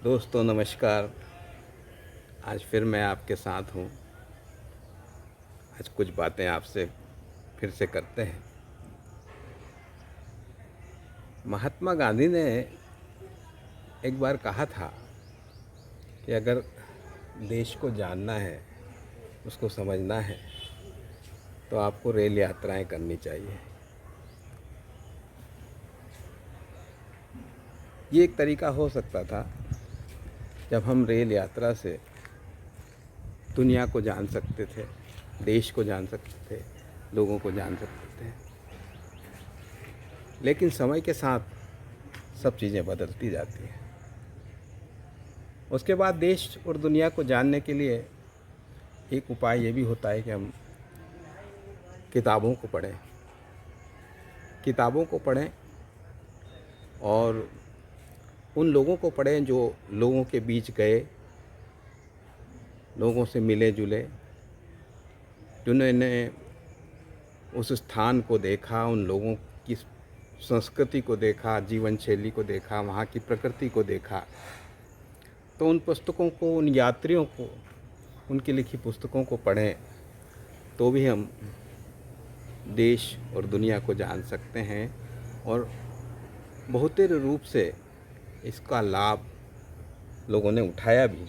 दोस्तों नमस्कार। आज फिर मैं आपके साथ हूँ। आज कुछ बातें आपसे फिर से करते हैं। महात्मा गांधी ने एक बार कहा था कि अगर देश को जानना है, उसको समझना है, तो आपको रेल यात्राएं करनी चाहिए। ये एक तरीका हो सकता था जब हम रेल यात्रा से दुनिया को जान सकते थे, देश को जान सकते थे, लोगों को जान सकते थे। लेकिन समय के साथ सब चीज़ें बदलती जाती हैं। उसके बाद देश और दुनिया को जानने के लिए एक उपाय ये भी होता है कि हम किताबों को पढ़ें। किताबों को पढ़ें और उन लोगों को पढ़ें जो लोगों के बीच गए, लोगों से मिले जुले, जिन्होंने उस स्थान को देखा, उन लोगों की संस्कृति को देखा, जीवन शैली को देखा, वहाँ की प्रकृति को देखा। तो उन पुस्तकों को, उन यात्रियों को, उनकी लिखी पुस्तकों को पढ़ें तो भी हम देश और दुनिया को जान सकते हैं और बहुतेरे रूप से इसका लाभ लोगों ने उठाया भी।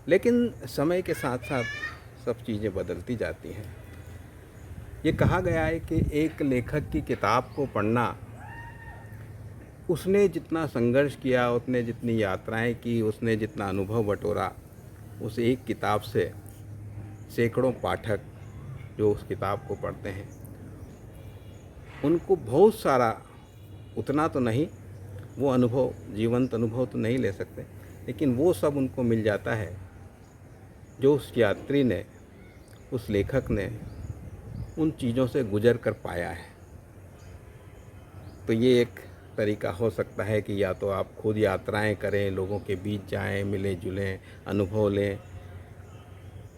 लेकिन समय के साथ साथ सब चीज़ें बदलती जाती हैं। ये कहा गया है कि एक लेखक की किताब को पढ़ना, उसने जितना संघर्ष किया, उसने जितनी यात्राएं की, उसने जितना अनुभव बटोरा, उस एक किताब से सैकड़ों पाठक जो उस किताब को पढ़ते हैं, उनको बहुत सारा, उतना तो नहीं, वो अनुभव, जीवंत अनुभव तो नहीं ले सकते, लेकिन वो सब उनको मिल जाता है जो उस यात्री ने, उस लेखक ने उन चीज़ों से गुजर कर पाया है। तो ये एक तरीका हो सकता है कि या तो आप खुद यात्राएं करें, लोगों के बीच जाएं, मिलें जुलें, अनुभव लें,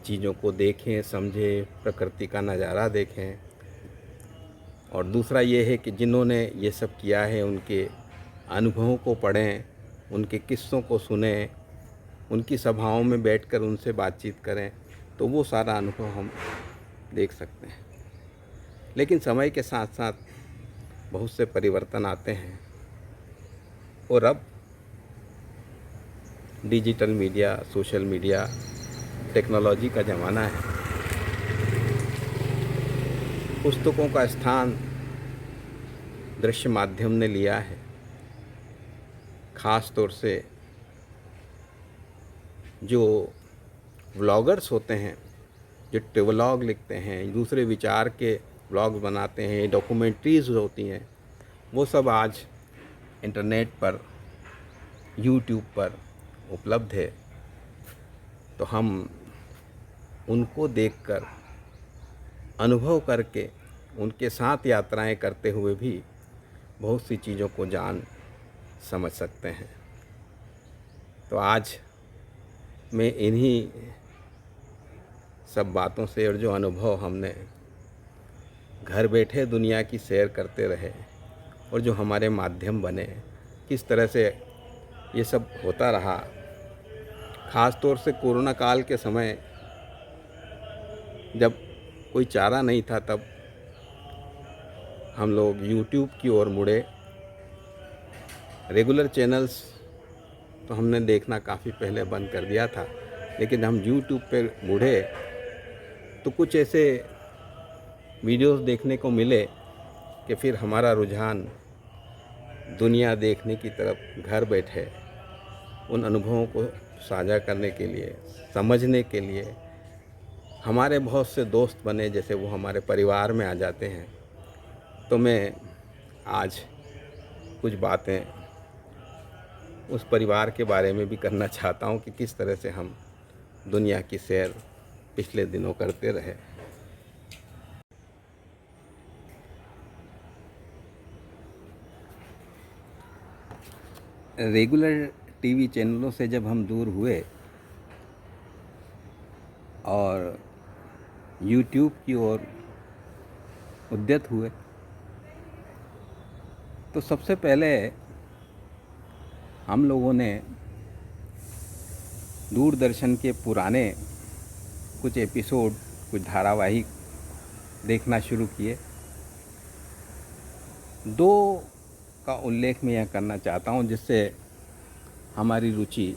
चीज़ों को देखें, समझें, प्रकृति का नज़ारा देखें। और दूसरा ये है कि जिन्होंने ये सब किया है उनके अनुभवों को पढ़ें, उनके किस्सों को सुनें, उनकी सभाओं में बैठकर उनसे बातचीत करें, तो वो सारा अनुभव हम देख सकते हैं। लेकिन समय के साथ साथ बहुत से परिवर्तन आते हैं और अब digital media, social media, technology का ज़माना है। पुस्तकों का स्थान दृश्य माध्यम ने लिया है। ख़ास तौर से जो व्लॉगर्स होते हैं, जो ट्रैवलॉग लिखते हैं, दूसरे विचार के व्लॉग बनाते हैं, डॉक्यूमेंट्रीज़ होती हैं, वो सब आज इंटरनेट पर, यूट्यूब पर उपलब्ध है। तो हम उनको देखकर, अनुभव करके, उनके साथ यात्राएं करते हुए भी बहुत सी चीज़ों को जान समझ सकते हैं। तो आज मैं इन्हीं सब बातों से और जो अनुभव हमने घर बैठे दुनिया की सैर करते रहे और जो हमारे माध्यम बने, किस तरह से ये सब होता रहा। ख़ास तौर से कोरोना काल के समय जब कोई चारा नहीं था, तब हम लोग यूट्यूब की ओर मुड़े। रेगुलर चैनल्स तो हमने देखना काफ़ी पहले बंद कर दिया था, लेकिन हम यूट्यूब पे मुड़े तो कुछ ऐसे वीडियोस देखने को मिले कि फिर हमारा रुझान दुनिया देखने की तरफ घर बैठे उन अनुभवों को साझा करने के लिए, समझने के लिए। हमारे बहुत से दोस्त बने, जैसे वो हमारे परिवार में आ जाते हैं। तो मैं आज कुछ बातें उस परिवार के बारे में भी करना चाहता हूँ कि किस तरह से हम दुनिया की सैर पिछले दिनों करते रहे। रेगुलर टीवी चैनलों से जब हम दूर हुए और यूट्यूब की ओर उद्यत हुए, तो सबसे पहले हम लोगों ने दूरदर्शन के पुराने कुछ एपिसोड, कुछ धारावाहिक देखना शुरू किए। दो का उल्लेख मैं यह करना चाहता हूँ जिससे हमारी रुचि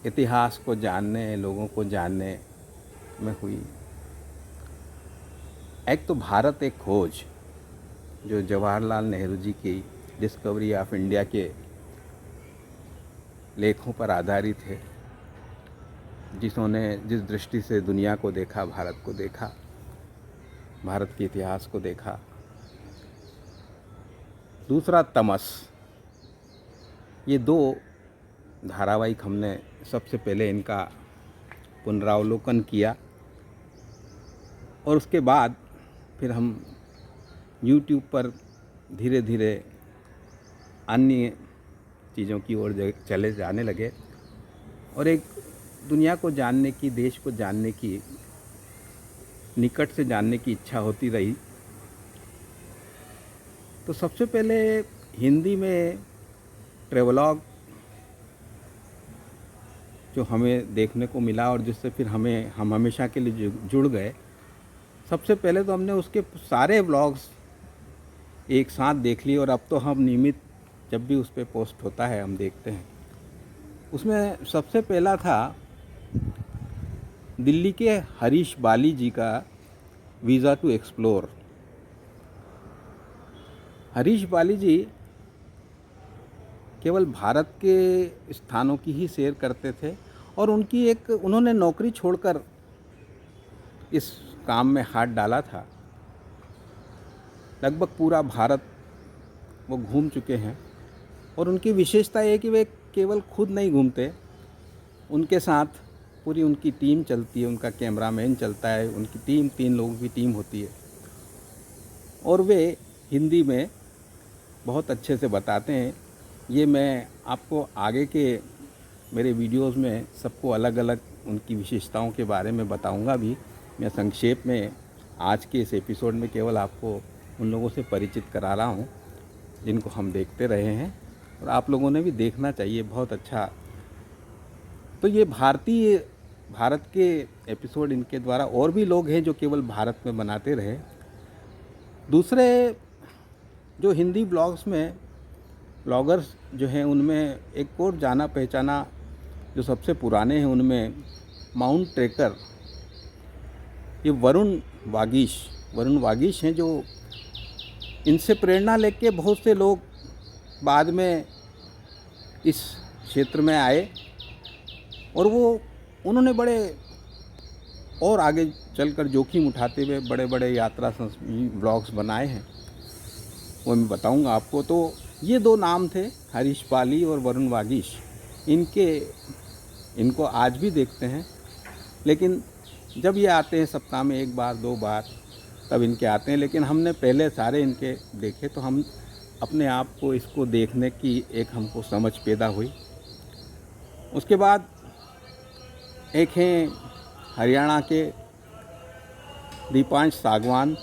इतिहास को जानने, लोगों को जानने में हुई। एक तो भारत एक खोज, जो जवाहरलाल नेहरू जी की डिस्कवरी ऑफ इंडिया के लेखों पर आधारित है, जिन्होंने जिस दृष्टि से दुनिया को देखा, भारत को देखा, भारत के इतिहास को देखा। दूसरा तमस। ये दो धारावाहिक हमने सबसे पहले इनका पुनरावलोकन किया और उसके बाद फिर हम YouTube पर धीरे धीरे अन्य चीज़ों की ओर चले जाने लगे और एक दुनिया को जानने की, देश को जानने की, निकट से जानने की इच्छा होती रही। तो सबसे पहले हिंदी में ट्रेवलॉग जो हमें देखने को मिला और जिससे फिर हम हमेशा के लिए जुड़ गए। सबसे पहले तो हमने उसके सारे व्लॉग्स एक साथ देख लिए और अब तो हम नियमित जब भी उस पर पोस्ट होता है हम देखते हैं। उसमें सबसे पहला था दिल्ली के हरीश बाली जी का वीज़ा टू एक्सप्लोर। हरीश बाली जी केवल भारत के स्थानों की ही सैर करते थे और उन्होंने नौकरी छोड़कर इस काम में हाथ डाला था। लगभग पूरा भारत वो घूम चुके हैं और उनकी विशेषता ये कि वे केवल खुद नहीं घूमते, उनके साथ पूरी उनकी टीम चलती है, उनका कैमरामैन चलता है, उनकी टीम 3 लोगों की टीम होती है और वे हिंदी में बहुत अच्छे से बताते हैं। ये मैं आपको आगे के मेरे वीडियोस में सबको अलग अलग उनकी विशेषताओं के बारे में बताऊंगा भी। मैं संक्षेप में आज के इस एपिसोड में केवल आपको उन लोगों से परिचित करा रहा हूँ जिनको हम देखते रहे हैं और आप लोगों ने भी देखना चाहिए, बहुत अच्छा। तो ये भारत के एपिसोड इनके द्वारा, और भी लोग हैं जो केवल भारत में बनाते रहे। दूसरे जो हिंदी ब्लॉग्स में ब्लॉगर्स जो हैं उनमें एक और जाना पहचाना जो सबसे पुराने हैं उनमें माउंट ट्रेकर, ये वरुण वागीश हैं, जो इनसे प्रेरणा लेके बहुत से लोग बाद में इस क्षेत्र में आए और उन्होंने बड़े और आगे चलकर जोखिम उठाते हुए बड़े बड़े यात्रा ब्लॉग्स बनाए हैं, वो मैं बताऊंगा आपको। तो ये 2 नाम थे, हरीश बाली और वरुण वागीश। इनको आज भी देखते हैं, लेकिन जब ये आते हैं सप्ताह में 1 बार 2 बार तब इनके आते हैं, लेकिन हमने पहले सारे इनके देखे तो हम अपने आप को इसको देखने की एक हमको समझ पैदा हुई। उसके बाद एक हैं हरियाणा के दीपांश सागवान,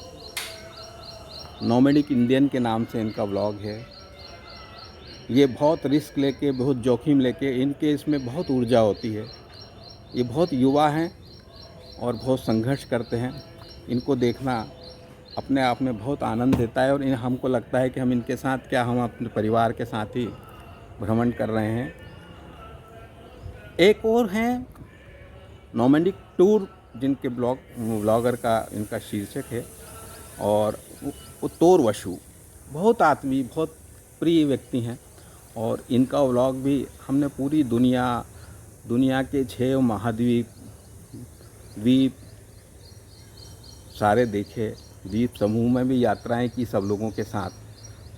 नॉमेडिक इंडियन के नाम से इनका ब्लॉग है। ये बहुत रिस्क लेके, बहुत जोखिम लेके, इनके इसमें बहुत ऊर्जा होती है। ये बहुत युवा हैं और बहुत संघर्ष करते हैं। इनको देखना अपने आप में बहुत आनंद देता है और हमको लगता है कि हम इनके साथ क्या, हम अपने परिवार के साथ ही भ्रमण कर रहे हैं। एक और हैं नॉमेडिक टूर, जिनके ब्लॉगर का इनका शीर्षक है, और वो तोर वशु, बहुत आत्मीय, बहुत प्रिय व्यक्ति हैं और इनका व्लॉग भी हमने पूरी दुनिया के 6 महाद्वीप सारे देखे, द्वीप समूह में भी यात्राएं की सब लोगों के साथ।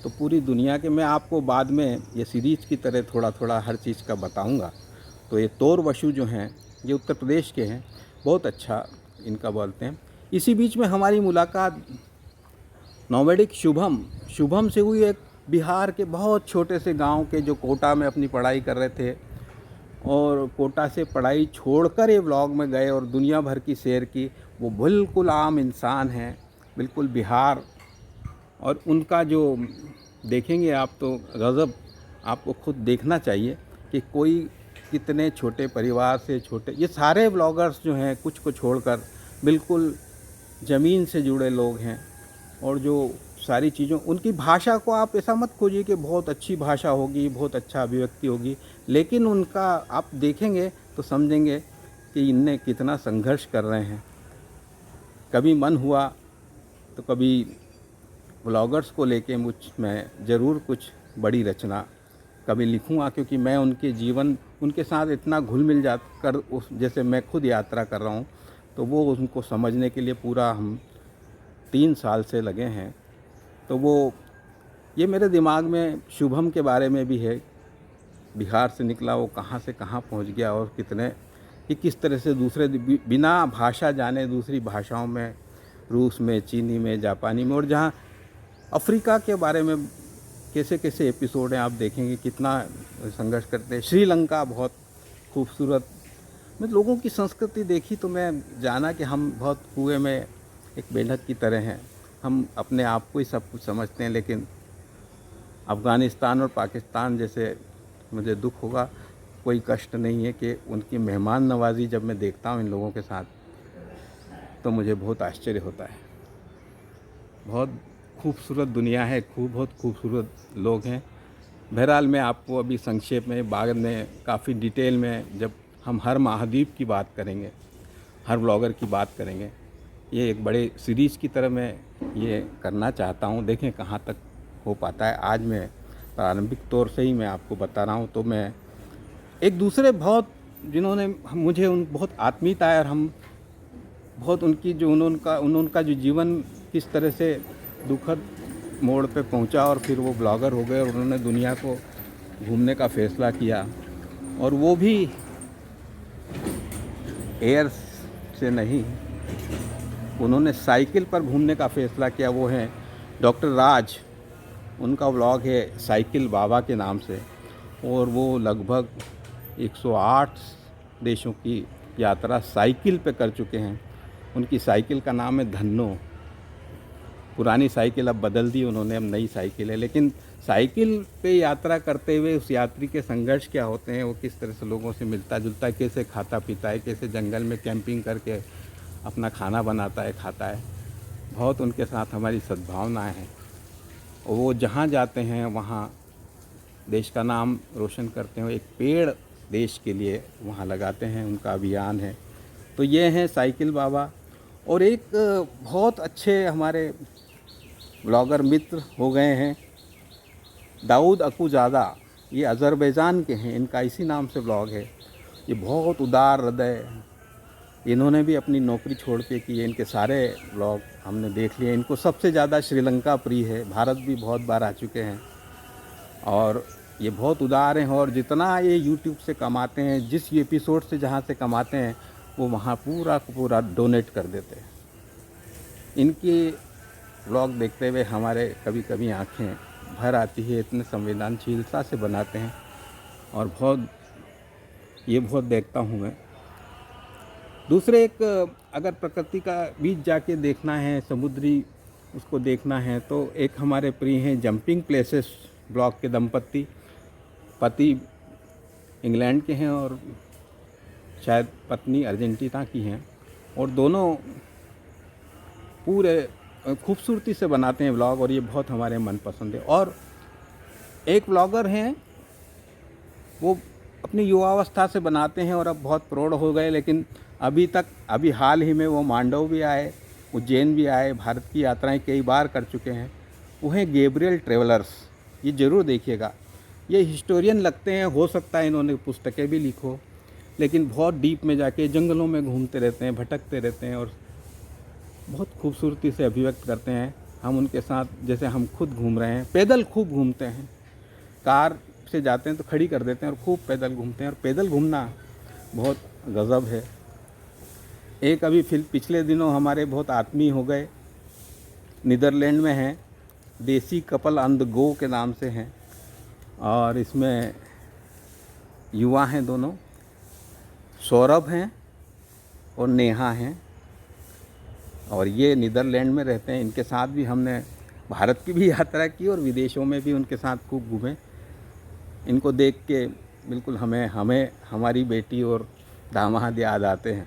तो पूरी दुनिया के मैं आपको बाद में ये सीरीज की तरह थोड़ा थोड़ा हर चीज़ का बताऊंगा। तो ये तोर वशु जो हैं ये उत्तर प्रदेश के हैं, बहुत अच्छा इनका बोलते हैं। इसी बीच में हमारी मुलाकात नॉमेडिक शुभम से हुई, एक बिहार के बहुत छोटे से गांव के जो कोटा में अपनी पढ़ाई कर रहे थे और कोटा से पढ़ाई छोड़कर ये व्लॉग में गए और दुनिया भर की सैर की। वो बिल्कुल आम इंसान हैं, बिल्कुल बिहार, और उनका जो देखेंगे आप तो गज़ब आपको खुद देखना चाहिए कि कोई कितने छोटे परिवार से छोटे, ये सारे ब्लॉगर्स जो हैं कुछ को छोड़कर बिल्कुल ज़मीन से जुड़े लोग हैं। और जो सारी चीज़ों, उनकी भाषा को आप ऐसा मत खोजिए कि बहुत अच्छी भाषा होगी, बहुत अच्छा अभिव्यक्ति होगी, लेकिन उनका आप देखेंगे तो समझेंगे कि इनने कितना संघर्ष कर रहे हैं। कभी मन हुआ तो कभी ब्लॉगर्स को लेके मैं ज़रूर कुछ बड़ी रचना कभी लिखूँगा, क्योंकि मैं उनके जीवन, उनके साथ इतना घुल मिल जा कर, उस जैसे मैं खुद यात्रा कर रहा हूँ, तो वो उनको समझने के लिए पूरा हम 3 साल से लगे हैं। तो वो ये मेरे दिमाग में शुभम के बारे में भी है, बिहार से निकला, वो कहाँ से कहाँ पहुँच गया और कि किस तरह से दूसरे बिना भाषा जाने दूसरी भाषाओं में, रूस में, चीनी में, जापानी में, और जहाँ अफ्रीका के बारे में कैसे कैसे एपिसोड हैं आप देखेंगे, कितना संघर्ष करते हैं। श्रीलंका बहुत खूबसूरत, मैं लोगों की संस्कृति देखी तो मैं जाना कि हम बहुत कुएं में एक मेंढक की तरह हैं। हम अपने आप को ही सब कुछ समझते हैं, लेकिन अफ़गानिस्तान और पाकिस्तान जैसे, मुझे दुख होगा, कोई कष्ट नहीं है कि उनकी मेहमान नवाजी जब मैं देखता हूँ इन लोगों के साथ, तो मुझे बहुत आश्चर्य होता है। बहुत खूबसूरत दुनिया है, बहुत खूबसूरत लोग हैं। बहरहाल मैं आपको अभी संक्षेप में, बाद में काफ़ी डिटेल में, जब हम हर महाद्वीप की बात करेंगे, हर ब्लॉगर की बात करेंगे, ये एक बड़े सीरीज़ की तरह मैं ये करना चाहता हूँ। देखें कहाँ तक हो पाता है। आज मैं प्रारंभिक तौर से ही मैं आपको बता रहा हूँ। तो मैं एक दूसरे बहुत, जिन्होंने मुझे उन बहुत आत्मीयता है, और हम बहुत उनकी जो उनका जो जीवन किस तरह से दुखद मोड़ पे पहुंचा, और फिर वो ब्लॉगर हो गए और उन्होंने दुनिया को घूमने का फ़ैसला किया, और वो भी एयर से नहीं, उन्होंने साइकिल पर घूमने का फ़ैसला किया। वो हैं डॉक्टर राज, उनका व्लॉग है साइकिल बाबा के नाम से, और वो लगभग 108 देशों की यात्रा साइकिल पे कर चुके हैं। उनकी साइकिल का नाम है धन्नो। पुरानी साइकिल अब बदल दी उन्होंने, अब नई साइकिल है, लेकिन साइकिल पे यात्रा करते हुए उस यात्री के संघर्ष क्या होते हैं, वो किस तरह से लोगों से मिलता जुलता है, कैसे खाता पीता है, कैसे जंगल में कैंपिंग करके अपना खाना बनाता है, खाता है। बहुत उनके साथ हमारी सद्भावनाएं हैं, और वो जहाँ जाते हैं वहाँ देश का नाम रोशन करते हैं। एक पेड़ देश के लिए वहाँ लगाते हैं, उनका अभियान है। तो ये हैं साइकिल बाबा। और एक बहुत अच्छे हमारे ब्लॉगर मित्र हो गए हैं दाऊद अकूज़ादा, ये अज़रबैजान के हैं, इनका इसी नाम से ब्लॉग है। ये बहुत उदार हृदय, इन्होंने भी अपनी नौकरी छोड़ के की है। इनके सारे ब्लॉग हमने देख लिए। इनको सबसे ज़्यादा श्रीलंका प्रिय है, भारत भी बहुत बार आ चुके हैं, और ये बहुत उदार हैं। और जितना ये यूट्यूब से कमाते हैं, जिस एपिसोड से जहाँ से कमाते हैं, वो वहाँ पूरा का पूरा डोनेट कर देते हैं। इनकी व्लॉग देखते हुए हमारे कभी कभी आँखें भर आती है, इतने संवेदनशीलता से बनाते हैं, और बहुत देखता हूँ मैं। दूसरे एक, अगर प्रकृति का बीच जाके देखना है, समुद्री उसको देखना है, तो एक हमारे प्रिय हैं जंपिंग प्लेसेस ब्लॉग के दंपति, पति इंग्लैंड के हैं और शायद पत्नी अर्जेंटीना की हैं, और दोनों पूरे खूबसूरती से बनाते हैं व्लॉग, और ये बहुत हमारे मनपसंद है। और एक व्लॉगर हैं, वो अपनी युवावस्था से बनाते हैं और अब बहुत प्रौढ़ हो गए, लेकिन अभी हाल ही में वो मांडव भी आए, उज्जैन भी आए, भारत की यात्राएं कई बार कर चुके हैं। वो हैं गैब्रियल ट्रैवलर्स, ये ज़रूर देखिएगा। ये हिस्टोरियन लगते हैं, हो सकता है इन्होंने पुस्तकें भी लिखो, लेकिन बहुत डीप में जाके जंगलों में घूमते रहते हैं, भटकते रहते हैं, और बहुत खूबसूरती से अभिव्यक्त करते हैं। हम उनके साथ, जैसे हम खुद घूम रहे हैं, पैदल खूब घूमते हैं, कार से जाते हैं तो खड़ी कर देते हैं और खूब पैदल घूमते हैं, और पैदल घूमना बहुत गज़ब है। एक अभी पिछले दिनों हमारे बहुत आत्मीय हो गए, नीदरलैंड में हैं, देसी कपल ऑन द गो के नाम से हैं, और इसमें युवा हैं दोनों, सौरभ हैं और नेहा हैं, और ये नीदरलैंड में रहते हैं। इनके साथ भी हमने भारत की भी यात्रा की और विदेशों में भी उनके साथ खूब घूमे। इनको देख के बिल्कुल हमें हमें हमारी बेटी और दामाद याद आते हैं।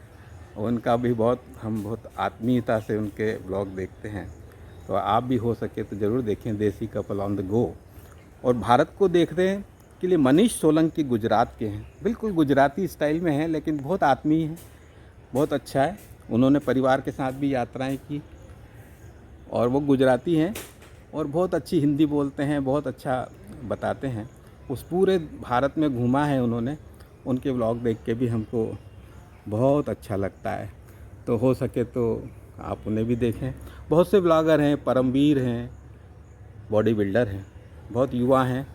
और उनका भी हम बहुत आत्मीयता से उनके ब्लॉग देखते हैं। तो आप भी हो सके तो ज़रूर देखें देसी कपल ऑन द गो। और भारत को देखने के लिए मनीष सोलंकी गुजरात के हैं, बिल्कुल गुजराती स्टाइल में हैं, लेकिन बहुत आत्मीय हैं, बहुत अच्छा है। उन्होंने परिवार के साथ भी यात्राएं की और वो गुजराती हैं और बहुत अच्छी हिंदी बोलते हैं, बहुत अच्छा बताते हैं। उस पूरे भारत में घूमा है उन्होंने, उनके व्लॉग देख के भी हमको बहुत अच्छा लगता है। तो हो सके तो आप उन्हें भी देखें। बहुत से ब्लॉगर हैं, परमवीर हैं, बॉडी बिल्डर हैं, बहुत युवा हैं,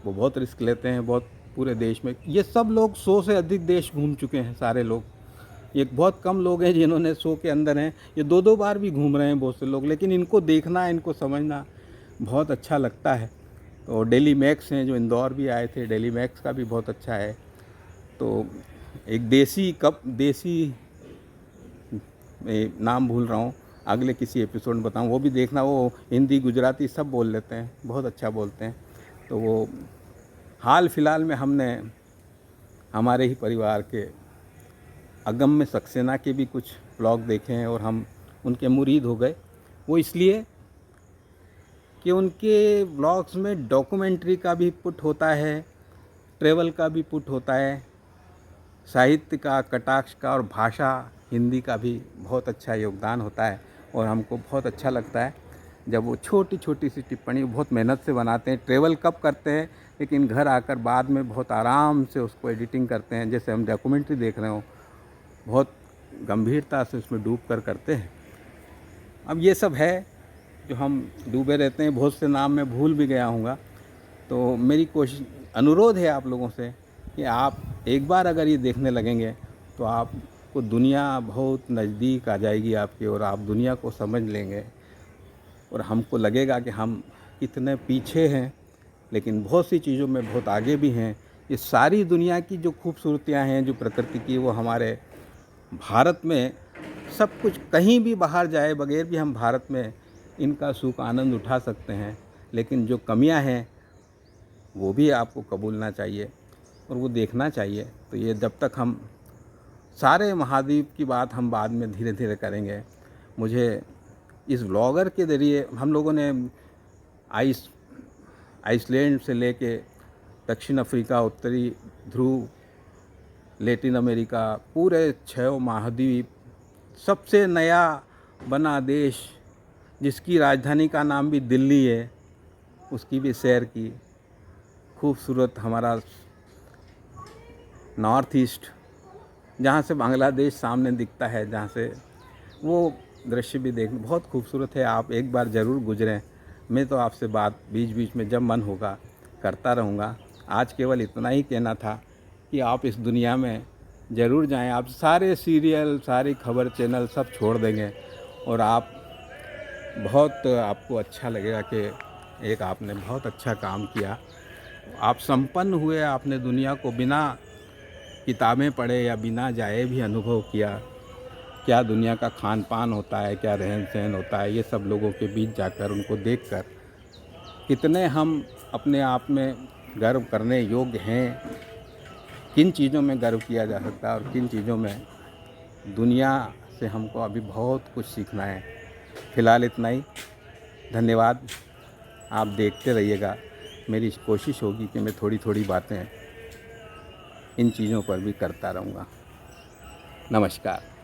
वो बहुत रिस्क लेते हैं, बहुत पूरे देश में। ये सब लोग 100 से अधिक देश घूम चुके हैं सारे लोग। ये बहुत कम लोग हैं जिन्होंने 100 के अंदर हैं, ये 2-2 बार भी घूम रहे हैं बहुत से लोग। लेकिन इनको देखना, इनको समझना बहुत अच्छा लगता है। तो डेली मैक्स हैं जो इंदौर भी आए थे, डेली मैक्स का भी बहुत अच्छा है। तो एक देसी नाम भूल रहा हूँ, अगले किसी एपिसोड में बताऊँ, वो भी देखना। वो हिंदी गुजराती सब बोल लेते हैं, बहुत अच्छा बोलते हैं। तो वो हाल फिलहाल में हमने हमारे ही परिवार के अगम्य सक्सेना के भी कुछ ब्लॉग देखे हैं और हम उनके मुरीद हो गए। वो इसलिए कि उनके ब्लॉग्स में डॉक्यूमेंट्री का भी पुट होता है, ट्रैवल का भी पुट होता है, साहित्य का, कटाक्ष का और भाषा हिंदी का भी बहुत अच्छा योगदान होता है। और हमको बहुत अच्छा लगता है जब वो छोटी छोटी सी टिप्पणी बहुत मेहनत से बनाते हैं। ट्रैवल कब करते हैं, लेकिन घर आकर बाद में बहुत आराम से उसको एडिटिंग करते हैं, जैसे हम डॉक्यूमेंट्री देख रहे हो, बहुत गंभीरता से उसमें डूब कर करते हैं। अब ये सब है जो हम डूबे रहते हैं। बहुत से नाम मैं भूल भी गया हूँगा। तो मेरी कोशिश, अनुरोध है आप लोगों से कि आप एक बार अगर ये देखने लगेंगे तो आपको दुनिया बहुत नज़दीक आ जाएगी आपकी, और आप दुनिया को समझ लेंगे। और हमको लगेगा कि हम इतने पीछे हैं, लेकिन बहुत सी चीज़ों में बहुत आगे भी हैं। ये सारी दुनिया की जो खूबसूरतियाँ हैं, जो प्रकृति की, वो हमारे भारत में सब कुछ। कहीं भी बाहर जाए बगैर भी हम भारत में इनका सुख आनंद उठा सकते हैं। लेकिन जो कमियां हैं वो भी आपको कबूलना चाहिए और वो देखना चाहिए। तो ये जब तक हम सारे महाद्वीप की बात हम बाद में धीरे धीरे करेंगे। मुझे इस ब्लॉगर के ज़रिए हम लोगों ने आइसलैंड से लेके दक्षिण अफ्रीका, उत्तरी ध्रुव, लैटिन अमेरिका, पूरे 6 महाद्वीप, सबसे नया बना देश जिसकी राजधानी का नाम भी दिल्ली है, उसकी भी सैर की। खूबसूरत हमारा नॉर्थ ईस्ट, जहाँ से बांग्लादेश सामने दिखता है, जहाँ से वो दृश्य भी देखना बहुत खूबसूरत है। आप एक बार ज़रूर गुजरें। मैं तो आपसे बात बीच बीच में जब मन होगा करता रहूँगा। आज केवल इतना ही कहना था कि आप इस दुनिया में ज़रूर जाएं। आप सारे सीरियल, सारी खबर चैनल सब छोड़ देंगे और आपको अच्छा लगेगा कि एक आपने बहुत अच्छा काम किया। आप संपन्न हुए, आपने दुनिया को बिना किताबें पढ़े या बिना जाए भी अनुभव किया। क्या दुनिया का खान पान होता है, क्या रहन सहन होता है, ये सब लोगों के बीच जाकर उनको देखकर कितने हम अपने आप में गर्व करने योग्य हैं। किन चीज़ों में गर्व किया जा सकता है और किन चीज़ों में दुनिया से हमको अभी बहुत कुछ सीखना है। फ़िलहाल इतना ही। धन्यवाद। आप देखते रहिएगा। मेरी कोशिश होगी कि मैं थोड़ी थोड़ी बातें इन चीज़ों पर भी करता रहूँगा। नमस्कार।